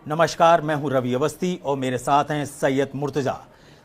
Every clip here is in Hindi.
नमस्कार, मैं हूं रवि अवस्थी और मेरे साथ हैं सैयद मुर्तजा।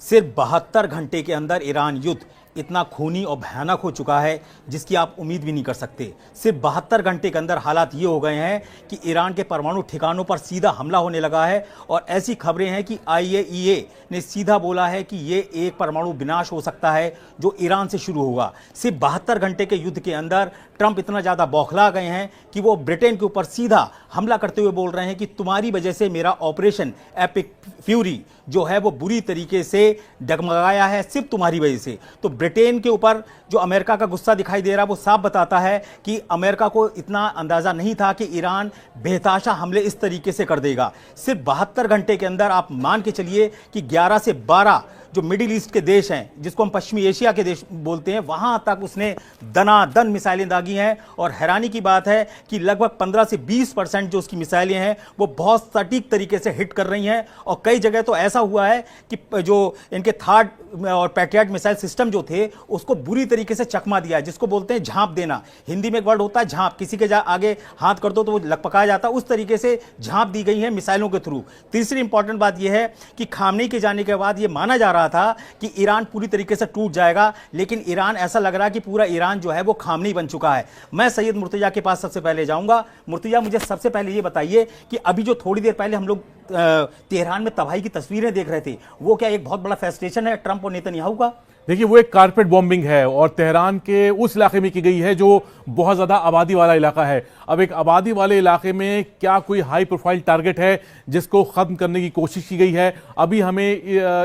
सिर्फ 72 घंटे के अंदर ईरान युद्ध इतना खूनी और भयानक हो चुका है जिसकी आप उम्मीद भी नहीं कर सकते। सिर्फ 72 घंटे के अंदर हालात ये हो गए हैं कि ईरान के परमाणु ठिकानों पर सीधा हमला होने लगा है और ऐसी खबरें हैं कि IAEA ने सीधा बोला है कि ये एक परमाणु विनाश हो सकता है जो ईरान से शुरू होगा। सिर्फ 72 घंटे के युद्ध के अंदर ट्रंप इतना ज़्यादा बौखला गए हैं कि वो ब्रिटेन के ऊपर सीधा हमला करते हुए बोल रहे हैं कि तुम्हारी वजह से मेरा ऑपरेशन एपिक फ्यूरी जो है वो बुरी तरीके से डगमगाया है, सिर्फ तुम्हारी वजह से। तो ब्रिटेन के ऊपर जो अमेरिका का गुस्सा दिखाई दे रहा है वो साफ बताता है कि अमेरिका को इतना अंदाजा नहीं था कि ईरान बेहताशा हमले इस तरीके से कर देगा। सिर्फ 72 घंटे के अंदर आप मान के चलिए कि 11 से 12 जो मिडिल ईस्ट के देश हैं, जिसको हम पश्चिमी एशिया के देश बोलते हैं, वहां तक उसने दनादन मिसाइलें दागी हैं। और हैरानी की बात है कि लगभग 15 से 20% जो उसकी मिसाइलें हैं वो बहुत सटीक तरीके से हिट कर रही हैं। और कई जगह तो ऐसा हुआ है कि जो इनके थर्ड और पैट्रियट मिसाइल सिस्टम जो थे उसको बुरी तरीके से चकमा दिया है, जिसको बोलते हैं झांप देना। हिंदी में एक वर्ड होता है झांप, किसी के आगे हाथ कर दो तो वो लकपकाया जाता है, उस तरीके से झांप दी गई है मिसाइलों के थ्रू। तीसरी इंपॉर्टेंट बात यह है कि खामनेई के जाने के बाद यह माना जा रहा था कि ईरान पूरी तरीके से टूट जाएगा, लेकिन ईरान ऐसा लग रहा है कि पूरा ईरान जो है वो खामनेई बन चुका है। मैं सैयद मुर्तजा के पास सबसे पहले जाऊंगा। मुर्तजा, मुझे सबसे पहले ये बताइए कि अभी जो थोड़ी देर पहले हम लोग तेहरान में तबाही की तस्वीरें देख रहे थे, वो क्या एक बहुत बड़ा फ्रस्ट्रेशन है ट्रंप और नेतन्याहू का? देखिए, वो एक कारपेट बॉम्बिंग है और तेहरान के उस इलाके में की गई है जो बहुत ज़्यादा आबादी वाला इलाका है। अब एक आबादी वाले इलाके में क्या कोई हाई प्रोफाइल टारगेट है जिसको ख़त्म करने की कोशिश की गई है? अभी हमें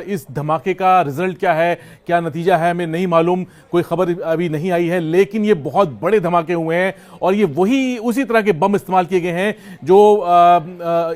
इस धमाके का रिजल्ट क्या है, क्या नतीजा है, हमें नहीं मालूम, कोई खबर अभी नहीं आई है। लेकिन ये बहुत बड़े धमाके हुए हैं और ये वही उसी तरह के बम इस्तेमाल किए गए हैं जो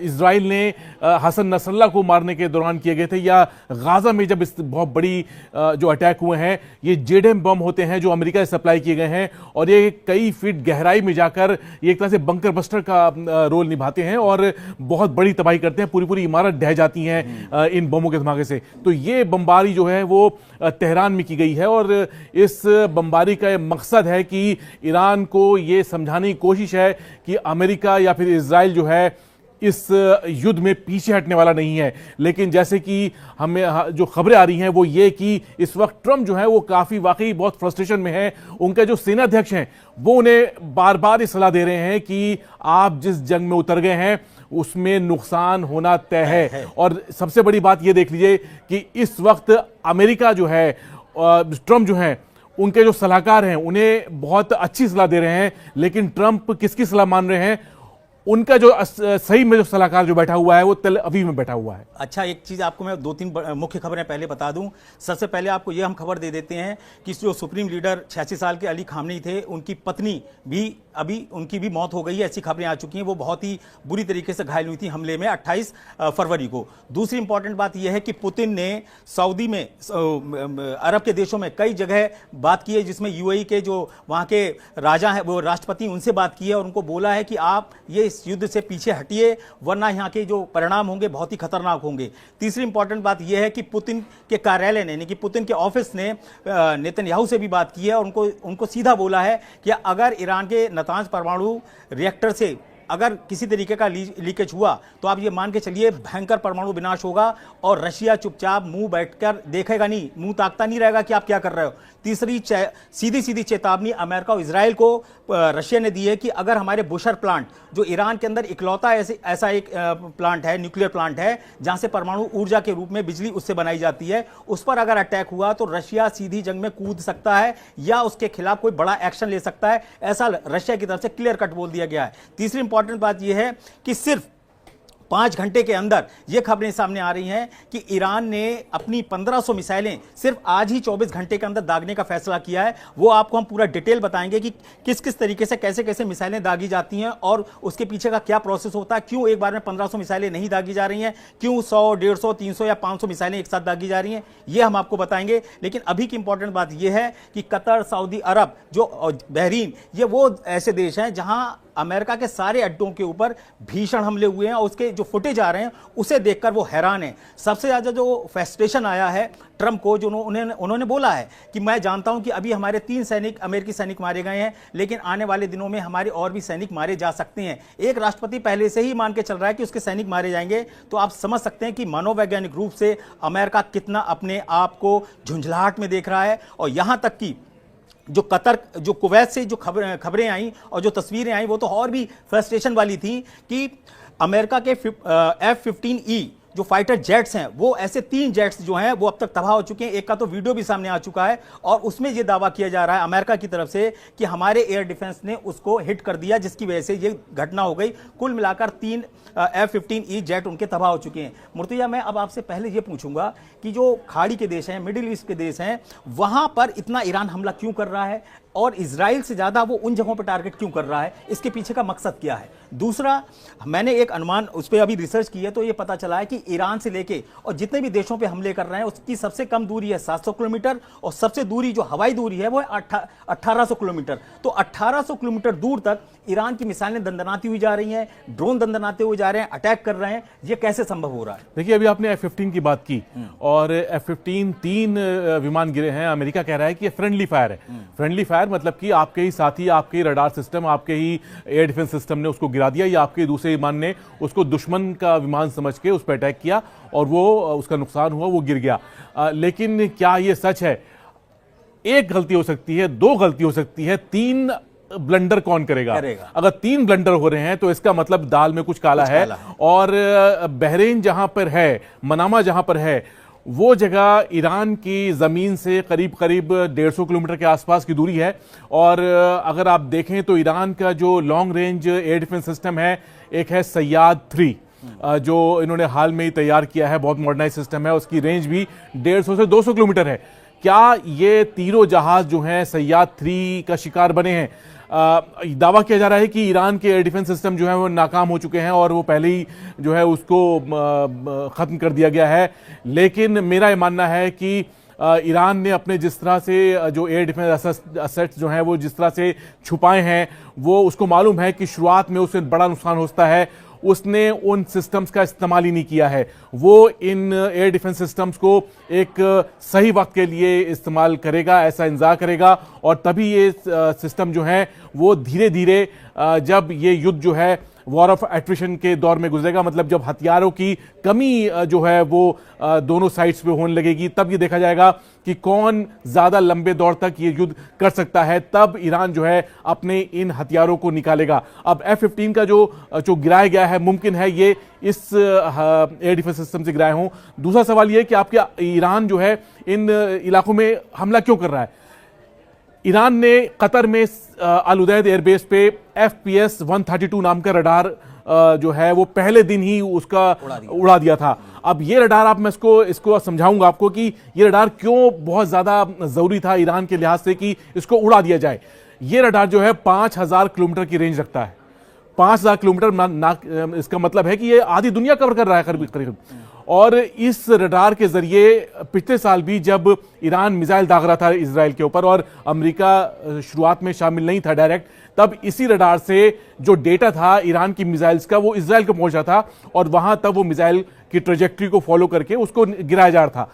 इजराइल ने हसन नसरल्ला को मारने के दौरान किए गए थे, या गाजा में जब इस बहुत बड़ी जो अटैक हुए हैं। ये जेडएम बम होते हैं जो अमेरिका से सप्लाई किए गए हैं और ये कई फीट गहराई में जाकर ये एक तरह से बंकर बस्टर का रोल निभाते हैं और बहुत बड़ी तबाही करते हैं। पूरी पूरी इमारत ढह जाती हैं इन बमों के धमाके से। तो ये बमबारी जो है वो तेहरान में की गई है और इस बमबारी का मकसद है कि ईरान को ये समझाने की कोशिश है कि अमेरिका या फिर इजराइल जो है इस युद्ध में पीछे हटने वाला नहीं है। लेकिन जैसे कि हमें जो खबरें आ रही हैं वो ये कि इस वक्त ट्रंप जो है वो काफ़ी वाकई बहुत फ्रस्ट्रेशन में है। उनके जो सेनाध्यक्ष हैं वो उन्हें बार बार ये सलाह दे रहे हैं कि आप जिस जंग में उतर गए हैं उसमें नुकसान होना तय है। और सबसे बड़ी बात ये देख लीजिए कि इस वक्त अमेरिका जो है, ट्रंप जो है, उनके जो सलाहकार हैं उन्हें बहुत अच्छी सलाह दे रहे हैं, लेकिन ट्रंप किसकी सलाह मान रहे हैं? उनका जो सही में जो सलाहकार जो बैठा हुआ है वो तेल अवीव में बैठा हुआ है। अच्छा, एक चीज़ आपको मैं 2-3 मुख्य खबरें पहले बता दूं। सबसे पहले आपको ये हम खबर दे देते हैं कि जो सुप्रीम लीडर 86 साल के अली खामनेई थे, उनकी पत्नी भी अभी उनकी भी मौत हो गई है, ऐसी खबरें आ चुकी हैं। वो बहुत ही बुरी तरीके से घायल हुई थी हमले में 28 फरवरी को। दूसरी इंपॉर्टेंट बात यह है कि पुतिन ने सऊदी में, अरब के देशों में कई जगह बात की है, जिसमें UAE के जो वहाँ के राजा हैं, वो राष्ट्रपति, उनसे बात की है और उनको बोला है कि आप ये इस युद्ध से पीछे हटिए, वरना यहाँ के जो परिणाम होंगे बहुत ही खतरनाक होंगे। तीसरी इंपॉर्टेंट बात यह है कि पुतिन के कार्यालय ने, यानी कि पुतिन के ऑफिस ने नेतन्याहू से भी बात की है और उनको सीधा बोला है कि अगर ईरान के नातांज परमाणु रिएक्टर से अगर किसी तरीके का लीकेज हुआ तो आप ये मान के चलिए भयंकर परमाणु विनाश होगा और रशिया चुपचाप मुंह बैठकर देखेगा नहीं, मुंह ताकता नहीं रहेगा कि आप क्या कर रहे हो। तीसरी सीधी सीधी चेतावनी अमेरिका और इजराइल को रशिया ने दी है कि अगर हमारे बुशर प्लांट, जो ईरान के अंदर इकलौता ऐसा एक प्लांट है, न्यूक्लियर प्लांट है जहां से परमाणु ऊर्जा के रूप में बिजली उससे बनाई जाती है, उस पर अगर अटैक हुआ तो रशिया सीधी जंग में कूद सकता है या उसके खिलाफ कोई बड़ा एक्शन ले सकता है, ऐसा रशिया की तरफ से क्लियर कट बोल दिया गया है। तीसरी इंपॉर्टेंट बात यह है कि सिर्फ 5 घंटे के अंदर ये खबरें सामने आ रही हैं कि ईरान ने अपनी 1500 मिसाइलें सिर्फ आज ही 24 घंटे के अंदर दागने का फैसला किया है। वो आपको हम पूरा डिटेल बताएंगे कि किस किस तरीके से कैसे कैसे मिसाइलें दागी जाती हैं और उसके पीछे का क्या प्रोसेस होता है, क्यों एक बार में 1500 मिसाइलें नहीं दागी जा रही हैं, क्यों 100, 150, 300 या 500 मिसाइलें एक साथ दागी जा रही हैं, ये हम आपको बताएंगे। लेकिन अभी की इंपॉर्टेंट बात यह है कि कतर, सऊदी अरब, जो बहरीन, ये वो ऐसे देश हैं जहां अमेरिका के सारे अड्डों के ऊपर भीषण हमले हुए हैं और उसके जो फुटेज आ रहे हैं उसे देखकर वो हैरान है। सबसे ज्यादा जो फ्रस्ट्रेशन आया है ट्रंप को, जो उन्होंने बोला है कि मैं जानता हूं कि अभी हमारे 3 अमेरिकी सैनिक मारे गए हैं, लेकिन आने वाले दिनों में हमारे और भी सैनिक मारे जा सकते हैं। एक राष्ट्रपति पहले से ही मान के चल रहा है कि उसके सैनिक मारे जाएंगे, तो आप समझ सकते हैं कि मनोवैज्ञानिक रूप से अमेरिका कितना अपने आप को झुंझलाहट में देख रहा है। और यहां तक कि जो कतर, जो कुवैत से जो खबरें आई और जो तस्वीरें आई वो तो और भी फ्रस्ट्रेशन वाली थी कि अमेरिका के F-15E जो फाइटर जेट्स हैं, वो ऐसे 3 जेट्स जो हैं वो अब तक तबाह हो चुके हैं। एक का तो वीडियो भी सामने आ चुका है और उसमें ये दावा किया जा रहा है अमेरिका की तरफ से कि हमारे एयर डिफेंस ने उसको हिट कर दिया, जिसकी वजह से ये घटना हो गई। कुल मिलाकर 3 F-15E जेट उनके तबाह हो चुके हैं। मुर्तजा, मैं अब आपसे पहले ये पूछूंगा कि जो खाड़ी के देश हैं, मिडिल ईस्ट के देश हैं, वहां पर इतना ईरान हमला क्यों कर रहा है और इजराइल से ज्यादा वो उन जगहों पर टारगेट क्यों कर रहा है? इसके पीछे का मकसद क्या है? दूसरा, मैंने एक अनुमान उस पर अभी रिसर्च की है तो ये पता चला है कि ईरान से लेके और जितने भी देशों पे हमले कर रहे हैं उसकी सबसे कम दूरी है 700 किलोमीटर और सबसे दूरी जो हवाई दूरी है वो है 1800 किलोमीटर। तो 1800 किलोमीटर दूर तक ईरान की मिसाइलें दंदनाती हुई जा रही हैं, ड्रोन दंदनाते हुए जा रहे हैं, अटैक कर रहे हैं। ये कैसे संभव हो रहा है? देखिए, अभी आपने F-15 की बात की और F-15 3 विमान गिरे हैं। अमेरिका कह रहा है कि ये फ्रेंडली फायर है। फ्रेंडली फायर मतलब कि आपके ही साथी, आपके ही रडार सिस्टम, आपके ही एयर डिफेंस सिस्टम ने उसको गिरा दिया या आपके दूसरे विमान ने उसको दुश्मन का विमान समझ के उस पर अटैक किया और वो उसका नुकसान हुआ, वो गिर गया। लेकिन क्या ये सच है? एक गलती हो सकती है, 2 गलती हो सकती है, 3 ब्लंडर कौन करेगा? अगर 3 ब्लंडर हो रहे हैं तो इसका मतलब दाल में कुछ काला है। और बहरीन जहां पर है, मनामा जहां पर है, वो जगह ईरान की ज़मीन से करीब करीब 150 किलोमीटर के आसपास की दूरी है। और अगर आप देखें तो ईरान का जो long range air defence system है, एक है सैयाद 3 जो इन्होंने हाल में ही तैयार किया है, बहुत मॉडर्नाइज सिस्टम है, उसकी रेंज भी 150 से 200 किलोमीटर है। क्या ये तीनों जहाज जो हैं सैयाद 3 का शिकार बने हैं? दावा किया जा रहा है कि ईरान के एयर डिफेंस सिस्टम जो है वो नाकाम हो चुके हैं और वो पहले ही जो है उसको ख़त्म कर दिया गया है। लेकिन मेरा ये मानना है कि ईरान ने अपने जिस तरह से जो एयर डिफेंस असेट्स जो हैं वो जिस तरह से छुपाए हैं, वो उसको मालूम है कि शुरुआत में उसे बड़ा नुकसान होता है, उसने उन सिस्टम्स का इस्तेमाल ही नहीं किया है। वो इन एयर डिफेंस सिस्टम्स को एक सही वक्त के लिए इस्तेमाल करेगा, ऐसा इंतजार करेगा और तभी ये सिस्टम जो है वो धीरे धीरे जब ये युद्ध जो है वॉर ऑफ एट्रिशन के दौर में गुजरेगा, मतलब जब हथियारों की कमी जो है वो दोनों साइड्स पे होने लगेगी, तब ये देखा जाएगा कि कौन ज्यादा लंबे दौर तक ये युद्ध कर सकता है। तब ईरान जो है अपने इन हथियारों को निकालेगा। अब F-15 का जो गिराया गया है, मुमकिन है ये इस एयर डिफेंस सिस्टम से गिराए हों। दूसरा सवाल ये है कि आपके ईरान जो है इन इलाकों में हमला क्यों कर रहा है? ईरान ने कतर में अल उदैद एयरबेस पे FPS 132 नाम का रडार जो है वो पहले दिन ही उसका उड़ा दिया था। अब ये रडार, आप मैं इसको समझाऊंगा आपको कि ये रडार क्यों बहुत ज्यादा जरूरी था ईरान के लिहाज से कि इसको उड़ा दिया जाए। ये रडार जो है 5000 किलोमीटर की रेंज रखता है। 5000 किलोमीटर इसका मतलब है कि ये आधी दुनिया कवर कर रहा है करीब। और इस रडार के जरिए पिछले साल भी जब ईरान मिसाइल दाग रहा था इजराइल के ऊपर और अमेरिका शुरुआत में शामिल नहीं था डायरेक्ट, तब इसी रडार से जो डेटा था ईरान की मिसाइल्स का वो इजराइल को पहुंचा था और वहां तब वो मिसाइल की ट्रेजेक्ट्री को फॉलो करके उसको गिराया जा रहा था।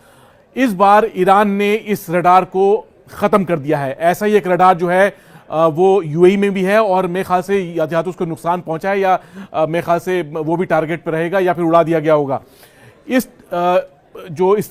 इस बार ईरान ने इस रडार को खत्म कर दिया है। ऐसा ही एक रडार जो है वो UAE में भी है और मेरे ख्याल से या तो उसको नुकसान पहुंचा है या मेरे ख्याल से वो भी टारगेट पर रहेगा या फिर उड़ा दिया गया होगा। इस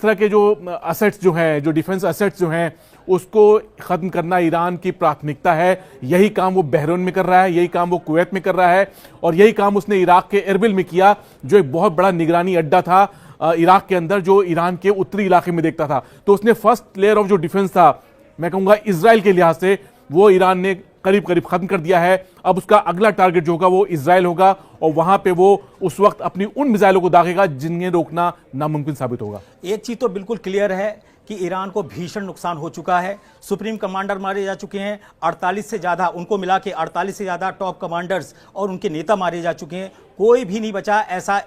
तरह के जो असेट्स जो हैं, जो डिफेंस असेट्स जो हैं, उसको ख़त्म करना ईरान की प्राथमिकता है। यही काम वो बहरीन में कर रहा है, यही काम वो कुवैत में कर रहा है और यही काम उसने इराक के एरबिल में किया, जो एक बहुत बड़ा निगरानी अड्डा था इराक के अंदर, जो ईरान के उत्तरी इलाके में देखता था। तो उसने फर्स्ट लेयर ऑफ जो डिफेंस था, मैं कहूँगा इजराइल के लिहाज से, वो ईरान ने करीब करीब खत्म कर दिया है। अब उसका अगला टारगेट जो होगा वो इजराइल होगा और वहां पे वो उस वक्त अपनी उन मिसाइलों को दागेगा जिन्हें रोकना नामुमकिन साबित होगा। एक चीज तो बिल्कुल क्लियर है कि ईरान को भीषण नुकसान हो चुका है। सुप्रीम कमांडर मारे जा चुके हैं, 48 से ज़्यादा, उनको मिला के 48 से ज़्यादा टॉप कमांडर्स और उनके नेता मारे जा चुके हैं। कोई भी नहीं बचा, ऐसा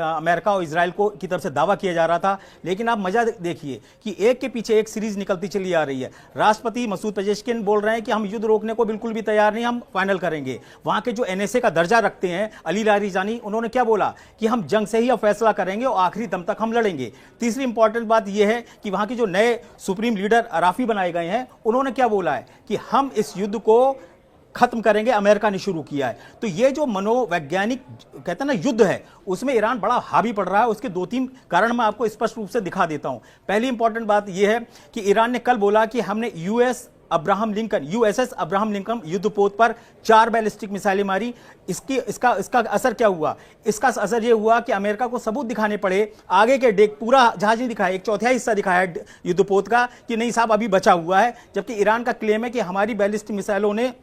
अमेरिका और इजराइल को की तरफ से दावा किया जा रहा था। लेकिन आप मजा देखिए कि एक के पीछे एक सीरीज निकलती चली आ रही है। राष्ट्रपति मसूद पेजेश्किन बोल रहे हैं कि हम युद्ध रोकने को बिल्कुल भी तैयार नहीं, हम फाइनल करेंगे। वहां के जो एनएसए का दर्जा रखते हैं अली लारीजानी, उन्होंने क्या बोला कि हम जंग से ही अब फैसला करेंगे और आखिरी दम तक हम लड़ेंगे। तीसरी इंपॉर्टेंट बात यह है कि वहां के जो नए सुप्रीम लीडर अराफी बनाए गए हैं, उन्होंने क्या बोला है कि हम इस युद्ध को खत्म करेंगे, अमेरिका ने शुरू किया है। तो ये जो मनोवैज्ञानिक कहते हैं ना युद्ध है, उसमें ईरान बड़ा हावी पड़ रहा है। उसके 2-3 कारण मैं आपको स्पष्ट रूप से दिखा देता हूं। पहली इंपॉर्टेंट बात यह है कि ईरान ने कल बोला कि हमने यूएसएस अब्राहम लिंकन युद्धपोत पर 4 बैलिस्टिक मिसाइलें मारी। इसका असर क्या हुआ? इसका असर यह हुआ कि अमेरिका को सबूत दिखाने पड़े, आगे के डेक पूरा जहाज नहीं दिखाया, 1/4 हिस्सा दिखाया युद्धपोत का कि नहीं साहब अभी बचा हुआ है। जबकि ईरान का क्लेम है कि हमारी बैलिस्टिक मिसाइलों ने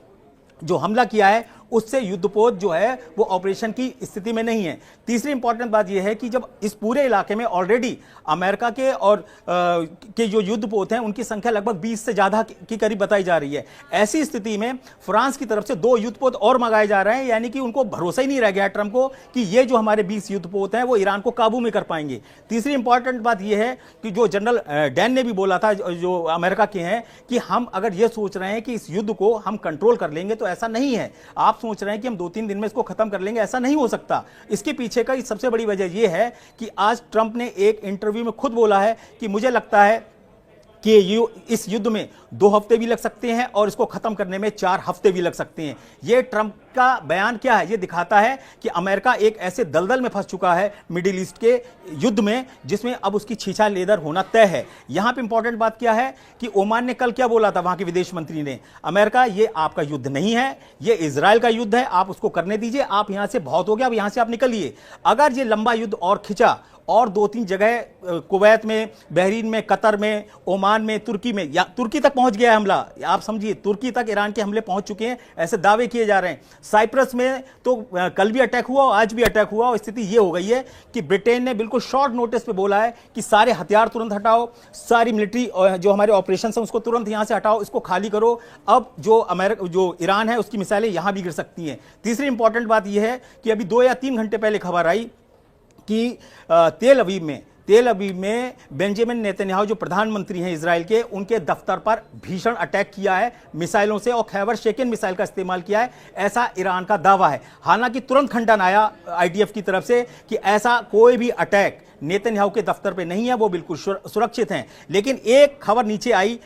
जो हमला किया है उससे युद्धपोत जो है वो ऑपरेशन की स्थिति में नहीं है। तीसरी इंपॉर्टेंट बात यह है कि जब इस पूरे इलाके में ऑलरेडी अमेरिका के और के जो युद्धपोत हैं उनकी संख्या लगभग 20 से ज्यादा की करीब बताई जा रही है। ऐसी स्थिति में फ्रांस की तरफ से 2 युद्धपोत और मंगाए जा रहे हैं, यानी कि उनको भरोसा ही नहीं रह गया ट्रंप को कि ये जो हमारे 20 युद्धपोत हैं वो ईरान को काबू में कर पाएंगे। तीसरी इंपॉर्टेंट बात यह है कि जो जनरल डैन ने भी बोला था, जो अमेरिका के हैं, कि हम अगर ये सोच रहे हैं कि इस युद्ध को हम कंट्रोल कर लेंगे तो ऐसा नहीं है। आप सोच रहे हैं कि हम 2-3 दिन में इसको खत्म कर लेंगे, ऐसा नहीं हो सकता। इसके पीछे का सबसे बड़ी वजह यह है कि आज ट्रंप ने एक इंटरव्यू में खुद बोला है कि मुझे लगता है कि इस युद्ध में 2 हफ्ते भी लग सकते हैं और इसको खत्म करने में 4 हफ्ते भी लग सकते हैं। यह ट्रंप का बयान क्या है? यह दिखाता है कि अमेरिका एक ऐसे दलदल में फंस चुका है मिडिल ईस्ट के युद्ध में, जिसमें अब उसकी छीछा लेदर होना तय है। यहां पे इंपॉर्टेंट बात क्या है कि ओमान ने कल क्या बोला था, वहां के विदेश मंत्री ने, अमेरिका ये आपका युद्ध नहीं है, ये इजराइल का युद्ध है, आप उसको करने दीजिए, आप यहां से बहुत हो गया, अब यहां से आप निकलिए। अगर ये लंबा युद्ध और खिंचा और 2-3 जगह कुवैत में, बहरीन में, कतर में, ओमान में, तुर्की में, या तुर्की तक पहुंच गया है हमला, आप समझिए तुर्की तक ईरान के हमले पहुंच चुके हैं, ऐसे दावे किए जा रहे हैं। साइप्रस में तो कल भी अटैक हुआ और आज भी अटैक हुआ और स्थिति यह हो गई है कि ब्रिटेन ने बिल्कुल शॉर्ट नोटिस पे बोला है कि सारे हथियार तुरंत हटाओ, सारी मिलिट्री जो हमारे ऑपरेशन है उसको तुरंत यहां से हटाओ, इसको खाली करो। अब जो ईरान है उसकी मिसाइलें यहां भी गिर सकती हैं। तीसरी इंपॉर्टेंट बात यह है कि अभी 2 या 3 घंटे पहले खबर आई कि तेल अवीव में बेंजामिन नेतन्याहू जो प्रधानमंत्री हैं इजराइल के, उनके दफ्तर पर भीषण अटैक किया है मिसाइलों से और खैबर शेकन मिसाइल का इस्तेमाल किया है, ऐसा ईरान का दावा है। हालांकि तुरंत खंडन आया आईडीएफ की तरफ से कि ऐसा कोई भी अटैक नेतन्याहू के दफ्तर पे नहीं है, वो बिल्कुल सुरक्षित हैं। लेकिन एक खबर नीचे आई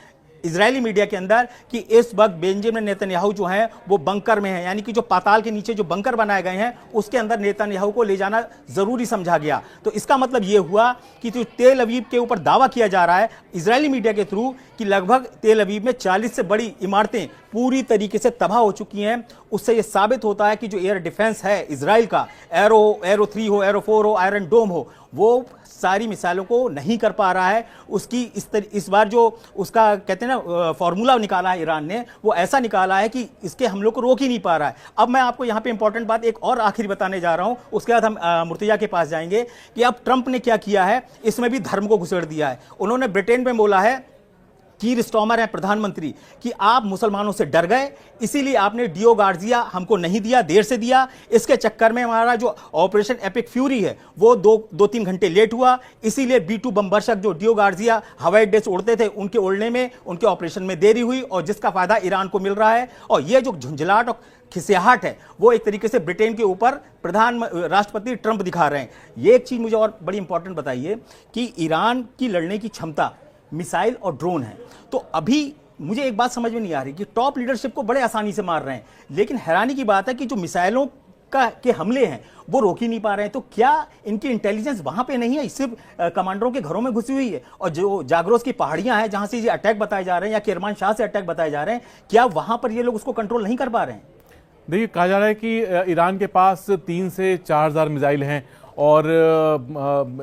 इजरायली मीडिया के अंदर कि इस वक्त बेंजामिन नेतन्याहू जो हैं वो बंकर में हैं, यानी कि जो पाताल के नीचे जो बंकर बनाए गए हैं उसके अंदर नेतन्याहू को ले जाना जरूरी समझा गया। तो इसका मतलब ये हुआ कि जो तेल अवीव के ऊपर दावा किया जा रहा है इजरायली मीडिया के थ्रू कि लगभग तेल अवीव में 40 से बड़ी इमारतें पूरी तरीके से तबाह हो चुकी हैं, उससे यह साबित होता है कि जो एयर डिफेंस है इजराइल का, एरो 3 हो, एरो 4 हो, आयरन डोम हो, वो सारी मिसाइलों को नहीं कर पा रहा है। उसकी इस बार जो उसका कहते हैं ना फॉर्मूला निकाला है ईरान ने, वो ऐसा निकाला है कि इसके हमलों को रोक ही नहीं पा रहा है। अब मैं आपको यहाँ पे इंपॉर्टेंट बात एक और आखिरी बताने जा रहा हूँ, उसके बाद हम मुर्तजा के पास जाएंगे कि अब ट्रंप ने क्या किया है, इसमें भी धर्म को घुसेड़ दिया है। उन्होंने ब्रिटेन में बोला है, कीर स्टॉमर है प्रधानमंत्री, कि आप मुसलमानों से डर गए, इसीलिए आपने डियो गार्जिया हमको नहीं दिया, देर से दिया, इसके चक्कर में हमारा जो ऑपरेशन एपिक फ्यूरी है वो 2-3 घंटे लेट हुआ, इसीलिए B-2 बमबर्षक जो डियो गार्जिया हवाई अड्डे से उड़ते थे उनके उड़ने में, उनके ऑपरेशन में देरी हुई और जिसका फायदा ईरान को मिल रहा है। और ये जो झुंझलाहट और खिसियाहट है वो एक तरीके से ब्रिटेन के ऊपर राष्ट्रपति ट्रंप दिखा रहे हैं। ये एक चीज मुझे और बड़ी इंपॉर्टेंट बताइए कि ईरान की लड़ने की क्षमता मिसाइल और ड्रोन है, तो अभी मुझे एक बात समझ में नहीं आ रही कि टॉप लीडरशिप को बड़े आसानी से मार रहे हैं, लेकिन हैरानी की बात है कि जो मिसाइलों के हमले हैं वो रोक ही नहीं पा रहे हैं। तो क्या इनकी इंटेलिजेंस वहां पे नहीं है, सिर्फ कमांडरों के घरों में घुसी हुई है? और जो जागरोस की पहाड़ियां हैं जहां से ये अटैक बताए जा रहे हैं या किरमानशाह से अटैक बताए जा रहे हैं, क्या वहां पर ये लोग उसको कंट्रोल नहीं कर पा रहे हैं? देखिए, कहा जा रहा है कि ईरान के पास 3 से 4,000 मिसाइल हैं और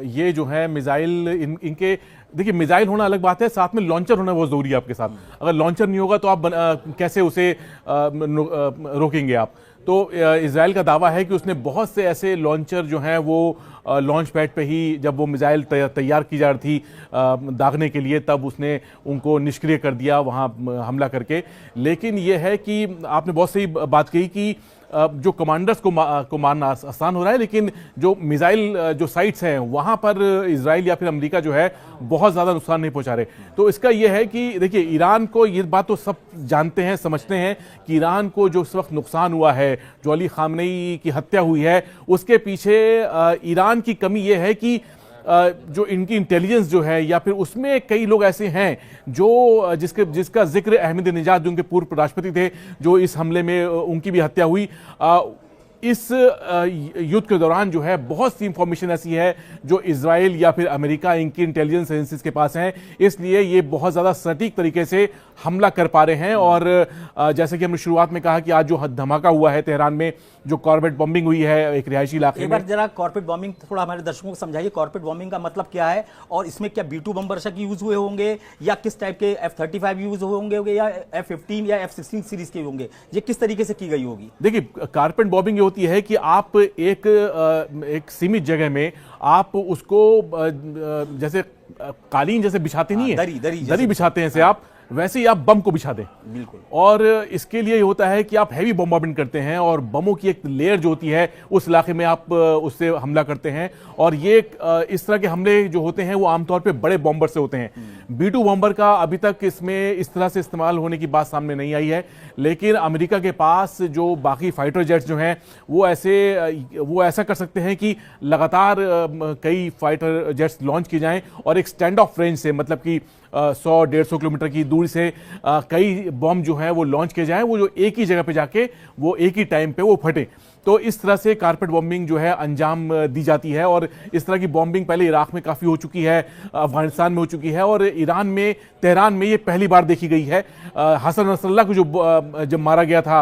ये जो है मिसाइल इनके देखिए, मिसाइल होना अलग बात है, साथ में लॉन्चर होना बहुत जरूरी है आपके साथ। अगर लॉन्चर नहीं होगा तो आप कैसे उसे रोकेंगे आप? तो इजराइल का दावा है कि उसने बहुत से ऐसे लॉन्चर जो हैं वो लॉन्च पैड पे ही, जब वो मिसाइल तैयार की जा रही थी दागने के लिए, तब उसने उनको निष्क्रिय कर दिया वहाँ हमला करके। लेकिन ये है कि आपने बहुत सही बात कही कि जो कमांडर्स को मारना आसान हो रहा है, लेकिन जो मिसाइल जो साइट्स हैं वहाँ पर इजराइल या फिर अमेरिका जो है बहुत ज़्यादा नुकसान नहीं पहुँचा रहे। तो इसका यह है कि देखिए, ईरान को ये बात तो सब जानते हैं, समझते हैं कि ईरान को जो इस वक्त नुकसान हुआ है, जो अली खामनेई की हत्या हुई है, उसके पीछे ईरान की कमी यह है कि जो इनकी इंटेलिजेंस जो है, या फिर उसमें कई लोग ऐसे हैं जो जिसका जिक्र अहमद निजाद, जो उनके पूर्व राष्ट्रपति थे, जो इस हमले में उनकी भी हत्या हुई। इस युद्ध के दौरान जो है बहुत सी इंफॉर्मेशन ऐसी है जो इजराइल या फिर अमेरिका, इनकी इंटेलिजेंस एजेंसीज के पास हैं, इसलिए ये बहुत ज़्यादा सटीक तरीके से हमला कर पा रहे हैं। और जैसे कि हमने शुरुआत में कहा कि आज जो धमाका हुआ है तेहरान में, जो कॉर्बेट बॉम्बिंग हुई है एक रिहायशी इलाके में। एक बार जरा कॉर्बेट बॉम्बिंग थोड़ा हमारे दर्शकों को समझाइए, कॉर्बेट बॉम्बिंग का मतलब क्या है, और इसमें क्या B-2 बम्बरशक यूज हुए होंगे, या किस टाइप के F-35 यूज होंगे, या F-15 या F-16 सीरीज के होंगे, ये किस तरीके से की गई होगी? देखिए, कॉर्बेट बॉम्बिंग ये होती है कि आप एक सीमित जगह में आप उसको जैसे कालीन जैसे बिछाते नहीं है, दरी बिछाते हैं, आप वैसे ही आप बम को बिछा दें। बिल्कुल। और इसके लिए होता है कि आप हैवी बॉम्बार्डमेंट करते हैं, और बमों की एक लेयर जो होती है उस इलाके में आप उससे हमला करते हैं। और ये इस तरह के हमले जो होते हैं वो आमतौर पे बड़े बॉम्बर से होते हैं। B-2 बॉम्बर का अभी तक इसमें इस तरह से इस्तेमाल होने की बात सामने नहीं आई है, लेकिन अमेरिका के पास जो बाकी फाइटर जेट्स जो हैं वो ऐसा कर सकते हैं कि लगातार कई फाइटर जेट्स लॉन्च किए जाएं, और एक स्टैंड ऑफ रेंज से, मतलब कि 100-150 किलोमीटर की दूरी से कई बम जो है वो लॉन्च किए जाएं, वो जो एक ही जगह पे जाके वो एक ही टाइम पे वो फटे। तो इस तरह से कारपेट बॉम्बिंग जो है अंजाम दी जाती है। और इस तरह की बॉम्बिंग पहले इराक में काफ़ी हो चुकी है, अफगानिस्तान में हो चुकी है, और ईरान में, तेहरान में ये पहली बार देखी गई है। हसन नसरल्लाह को जब मारा गया था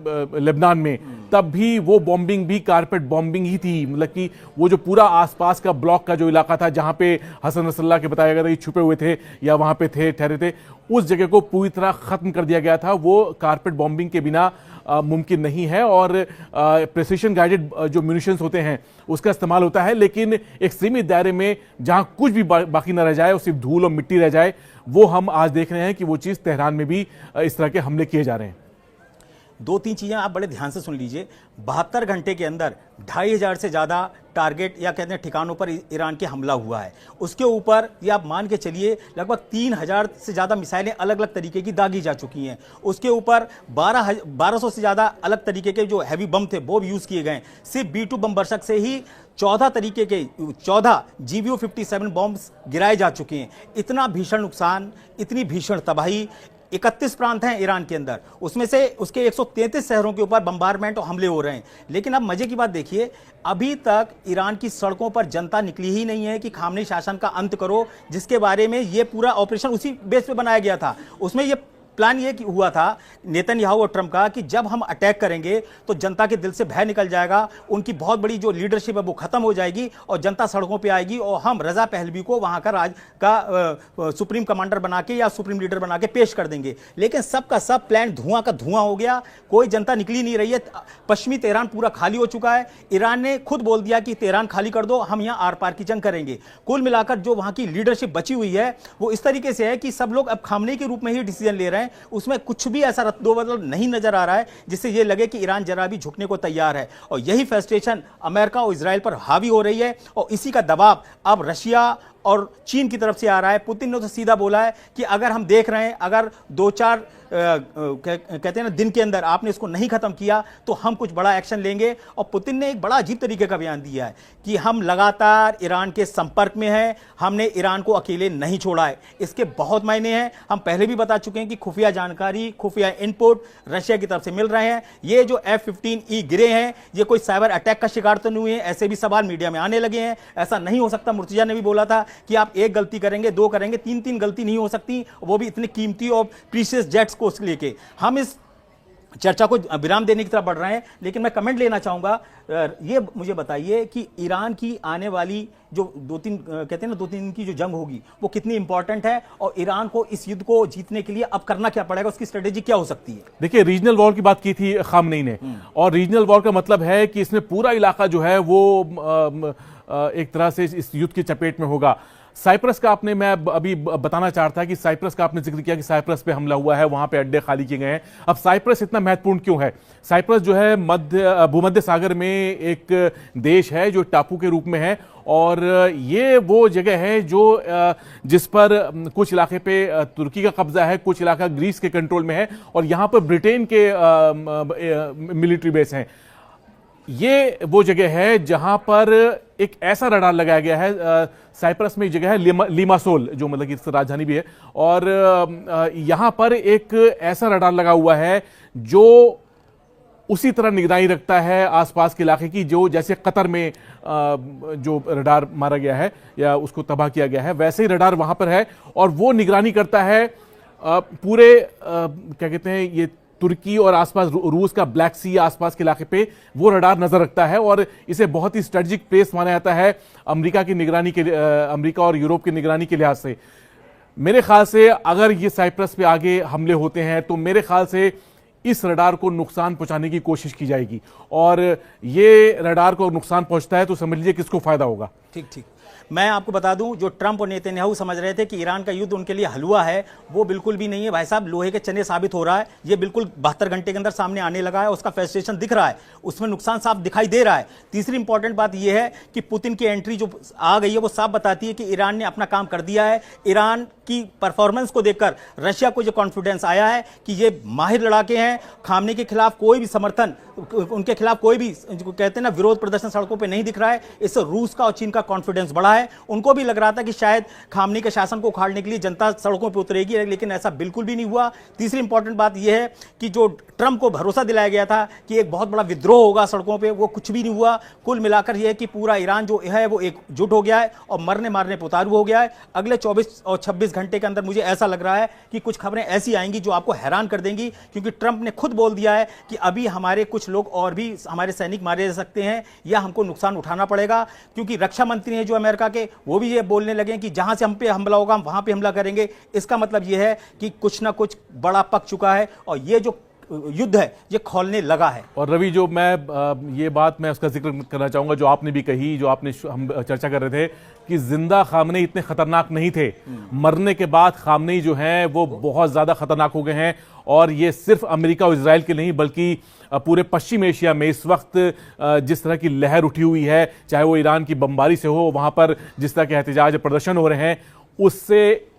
लेबनान में, तब भी वो बॉम्बिंग भी कारपेट बॉम्बिंग ही थी। मतलब कि वो जो पूरा आसपास का ब्लॉक का जो इलाका था जहां पे हसन नसरल्लाह के बताया गया था कि छुपे हुए थे या वहां पे ठहरे थे, उस जगह को पूरी तरह खत्म कर दिया गया था। वो कारपेट बॉम्बिंग के बिना मुमकिन नहीं है। और प्रेसिशन गाइडेड जो म्यूनिशंस होते हैं उसका इस्तेमाल होता है, लेकिन एक सीमित दायरे में जहां कुछ भी बाकी न रह जाए और सिर्फ धूल और मिट्टी रह जाए, वो हम आज देख रहे हैं कि वो चीज़ तेहरान में भी इस तरह के हमले किए जा रहे हैं। 2-3 चीजें आप बड़े ध्यान से सुन लीजिए। 72 घंटे के अंदर 2500 से ज्यादा टारगेट या कहते हैं ठिकानों पर ईरान के हमला हुआ है। उसके ऊपर ये आप मान के चलिए लगभग 3000 से ज्यादा मिसाइलें अलग अलग तरीके की दागी जा चुकी हैं। उसके ऊपर 1200 से ज्यादा अलग तरीके के जो हैवी बम थे वो भी यूज किए गए। सिर्फ B-2 बम्बरशक से ही 14 तरीके के 14 GBU-57 बॉम्ब्स गिराए जा चुके हैं। इतना भीषण नुकसान, इतनी भीषण तबाही। 31 प्रांत हैं ईरान के अंदर, उसमें से उसके 133 शहरों के ऊपर बम्बारमेंट और हमले हो रहे हैं। लेकिन अब मजे की बात देखिए, अभी तक ईरान की सड़कों पर जनता निकली ही नहीं है कि खामनेई शासन का अंत करो, जिसके बारे में ये पूरा ऑपरेशन उसी बेस पे बनाया गया था। उसमें ये प्लान ये हुआ था नेतन्याहू और ट्रंप का कि जब हम अटैक करेंगे तो जनता के दिल से भय निकल जाएगा, उनकी बहुत बड़ी जो लीडरशिप है वो खत्म हो जाएगी और जनता सड़कों पे आएगी, और हम रजा पहलवी को वहां का राज का सुप्रीम कमांडर बना के या सुप्रीम लीडर बना के पेश कर देंगे। लेकिन सबका सब प्लान धुआं का धुआं हो गया, कोई जनता निकली नहीं रही है। पश्चिमी तेहरान पूरा खाली हो चुका है। ईरान ने खुद बोल दिया कि तेहरान खाली कर दो, हम यहाँ आर पार की जंग करेंगे। कुल मिलाकर जो वहां की लीडरशिप बची हुई है वो इस तरीके से है कि सब लोग अब खामनेई के रूप में ही डिसीजन ले रहे हैं। उसमें कुछ भी ऐसा रद्दोबदल नहीं नजर आ रहा है जिससे यह लगे कि ईरान जरा भी झुकने को तैयार है। और यही फ्रस्ट्रेशन अमेरिका और इजराइल पर हावी हो रही है, और इसी का दबाव अब रशिया और चीन की तरफ से आ रहा है। पुतिन ने तो सीधा बोला है कि अगर हम देख रहे हैं, अगर 2-4 कहते हैं ना दिन के अंदर आपने इसको नहीं खत्म किया तो हम कुछ बड़ा एक्शन लेंगे। और पुतिन ने एक बड़ा अजीब तरीके का बयान दिया है कि हम लगातार ईरान के संपर्क में हैं, हमने ईरान को अकेले नहीं छोड़ा है। इसके बहुत मायने हैं। हम पहले भी बता चुके हैं कि खुफिया जानकारी, खुफिया इनपुट रशिया की तरफ से मिल रहे हैं। ये जो F-15E गिरे हैं, ये कोई साइबर अटैक का शिकार तो नहीं हुए, ऐसे भी सवाल मीडिया में आने लगे हैं। ऐसा नहीं हो सकता। मुर्तजा ने भी बोला था कि आप एक गलती करेंगे, 2 करेंगे, 3 गलती नहीं हो सकती, वो भी इतनी कीमती और प्रीशियस जेट्स को लेके। हम इस चर्चा को विराम देने की तरफ बढ़ रहे हैं, लेकिन मैं कमेंट लेना चाहूंगा। ये मुझे बताइए कि ईरान की आने वाली जो कहते हैं ना 2-3 दिन की जो जंग होगी वो कितनी इंपॉर्टेंट है, और ईरान को इस युद्ध को जीतने के लिए अब करना क्या पड़ेगा, उसकी स्ट्रेटेजी क्या हो सकती है? देखिए, रीजनल वॉर की बात की थी खामनेई ने, और रीजनल वॉर का मतलब है कि इसमें पूरा इलाका जो है वो एक तरह से इस युद्ध की चपेट में होगा। साइप्रस का मैं अभी बताना चाहता था कि साइप्रस का आपने जिक्र किया कि साइप्रस पे हमला हुआ है, वहां पे अड्डे खाली किए गए हैं। अब साइप्रस इतना महत्वपूर्ण क्यों है? साइप्रस जो है भूमध्य सागर में एक देश है जो टापू के रूप में है, और ये वो जगह है जो जिस पर कुछ इलाके पे तुर्की का कब्जा है, कुछ इलाका ग्रीस के कंट्रोल में है, और यहां पर ब्रिटेन के मिलिट्री बेस हैं। ये वो जगह है जहां पर एक ऐसा रडार लगाया गया है। साइप्रस में एक जगह है लिमासोल, जो मतलब कि राजधानी भी है, और यहां पर एक ऐसा रडार लगा हुआ है जो उसी तरह निगरानी रखता है आसपास के इलाके की, जो जैसे कतर में जो रडार मारा गया है या उसको तबाह किया गया है, वैसे ही रडार वहां पर है, और वो निगरानी करता है पूरे क्या कहते हैं ये तुर्की और आसपास रूस का ब्लैक सी आसपास के इलाके पे वो रडार नजर रखता है, और इसे बहुत ही स्ट्रेटेजिक प्लेस माना जाता है अमेरिका की निगरानी के अमेरिका और यूरोप की निगरानी के लिहाज से। मेरे ख्याल से अगर ये साइप्रस पे आगे हमले होते हैं तो मेरे ख्याल से इस रडार को नुकसान पहुंचाने की कोशिश की जाएगी, और ये रडार को नुकसान पहुंचता है तो समझ लीजिए किसको फायदा होगा। ठीक ठीक। मैं आपको बता दूं, जो ट्रंप और नेतन्याहू समझ रहे थे कि ईरान का युद्ध उनके लिए हलवा है, वो बिल्कुल भी नहीं है भाई साहब। लोहे के चने साबित हो रहा है, ये बिल्कुल 72 घंटे के अंदर सामने आने लगा है, उसका फ्रस्ट्रेशन दिख रहा है, उसमें नुकसान साफ दिखाई दे रहा है। तीसरी इंपॉर्टेंट बात यह है कि पुतिन की एंट्री जो आ गई है वो साफ बताती है कि ईरान ने अपना काम कर दिया है। ईरान की परफॉर्मेंस को देखकर रशिया को जो कॉन्फिडेंस आया है कि ये माहिर लड़ाके हैं, खामने के खिलाफ कोई भी समर्थन, उनके खिलाफ कोई भी कहते हैं ना विरोध प्रदर्शन सड़कों पे नहीं दिख रहा है। इससे रूस का और चीन का कॉन्फिडेंस बढ़ा है। उनको भी लग रहा था कि शायद खामनी के शासन को उखाड़ने के लिए जनता सड़कों पे उतरेगी, लेकिन ऐसा बिल्कुल भी नहीं हुआ। तीसरी इंपॉर्टेंट बात यह है कि जो ट्रंप को भरोसा दिलाया गया था कि एक बहुत बड़ा विद्रोह होगा सड़कों पे, वो कुछ भी नहीं हुआ। कुल मिलाकर यह है कि पूरा ईरान जो है वो एकजुट हो गया है और मरने मारने पे उतारू हो गया है। अगले 24 और 26 घंटे के अंदर मुझे ऐसा लग रहा है कि कुछ खबरें ऐसी आएंगी जो आपको हैरान कर देंगी, क्योंकि ट्रंप ने खुद बोल दिया है कि अभी हमारे कुछ लोग और भी हमारे सैनिक मारे जा सकते हैं या हमको नुकसान उठाना पड़ेगा, क्योंकि रक्षा मंत्री हैं जो अमेरिका के, वो भी ये बोलने लगे कि जहां से हम पे हमला होगा हम वहां पे हमला करेंगे। इसका मतलब यह है कि कुछ ना कुछ बड़ा पक चुका है और ये जो युद्ध है ये खोलने लगा है। और रवि, जो मैं ये बात मैं उसका जिक्र करना चाहूंगा जो आपने भी कही, जो आपने हम चर्चा कर रहे थे कि जिंदा खामनेई इतने खतरनाक नहीं थे, मरने के बाद खामनेई जो हैं वो बहुत ज्यादा खतरनाक हो गए हैं। और ये सिर्फ अमेरिका और इजराइल के नहीं बल्कि पूरे पश्चिम एशिया में इस वक्त जिस तरह की लहर उठी हुई है, चाहे वो ईरान की बमबारी से हो, वहां पर जिस तरह के एहतजाज प्रदर्शन हो रहे हैं, उससे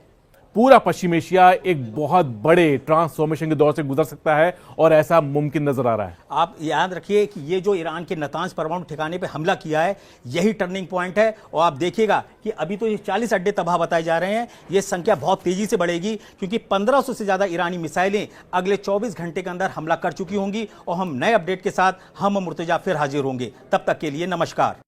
पूरा पश्चिम एशिया एक बहुत बड़े ट्रांसफॉर्मेशन के दौर से गुजर सकता है, और ऐसा मुमकिन नजर आ रहा है। आप याद रखिए कि ये जो ईरान के नतांज परमाणु ठिकाने पे हमला किया है यही टर्निंग पॉइंट है। और आप देखिएगा कि अभी तो ये 40 अड्डे तबाह बताए जा रहे हैं, ये संख्या बहुत तेजी से बढ़ेगी, क्योंकि 1500 से ज्यादा ईरानी मिसाइलें अगले 24 घंटे के अंदर हमला कर चुकी होंगी। और हम नए अपडेट के साथ हम मुर्तजा फिर हाजिर होंगे। तब तक के लिए नमस्कार।